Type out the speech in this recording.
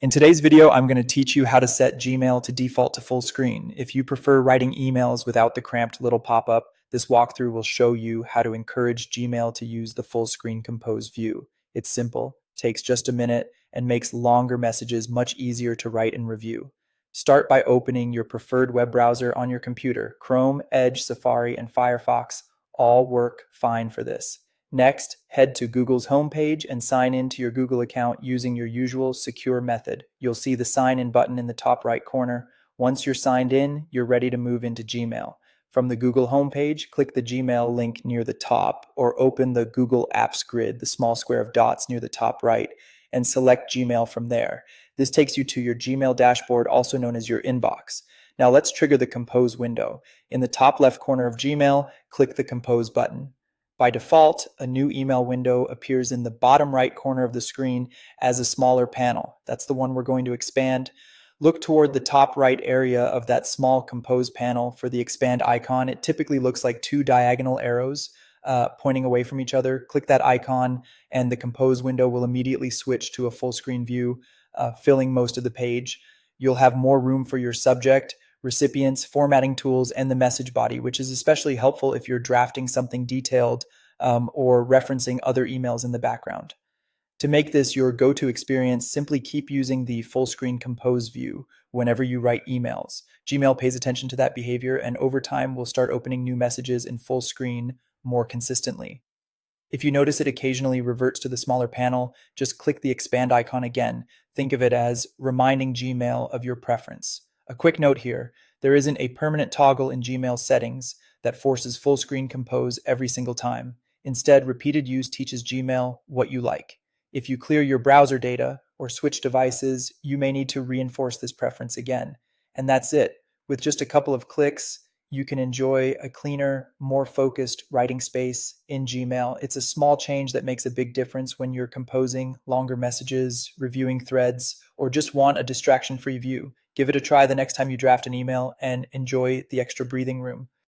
In today's video, I'm going to teach you how to set Gmail to default to full screen. If you prefer writing emails without the cramped little pop-up, this walkthrough will show you how to encourage Gmail to use the full screen compose view. It's simple, takes just a minute, and makes longer messages much easier to write and review. Start by opening your preferred web browser on your computer. Chrome, Edge, Safari, and Firefox all work fine for this. Next, head to Google's homepage and sign in to your Google account using your usual secure method. You'll see the sign in button in the top right corner. Once you're signed in, you're ready to move into Gmail. From the Google homepage, click the Gmail link near the top or open the Google Apps grid, the small square of dots near the top right, and select Gmail from there. This takes you to your Gmail dashboard, also known as your inbox. Now let's trigger the Compose window. In the top left corner of Gmail, click the Compose button. By default, a new email window appears in the bottom right corner of the screen as a smaller panel. That's the one we're going to expand. Look toward the top right area of that small compose panel for the expand icon. It typically looks like two diagonal arrows pointing away from each other. Click that icon and the compose window will immediately switch to a full screen view, filling most of the page. You'll have more room for your subject, recipients, formatting tools, and the message body, which is especially helpful if you're drafting something detailed or referencing other emails in the background. To make this your go-to experience, simply keep using the full screen compose view whenever you write emails. Gmail pays attention to that behavior, and over time will start opening new messages in full screen more consistently. If you notice it occasionally reverts to the smaller panel, just click the expand icon again. Think of it as reminding Gmail of your preference. A quick note here, there isn't a permanent toggle in Gmail settings that forces full screen compose every single time. Instead, repeated use teaches Gmail what you like. If you clear your browser data or switch devices, you may need to reinforce this preference again. And that's it. With just a couple of clicks, you can enjoy a cleaner, more focused writing space in Gmail. It's a small change that makes a big difference when you're composing longer messages, reviewing threads, or just want a distraction-free view. Give it a try the next time you draft an email and enjoy the extra breathing room.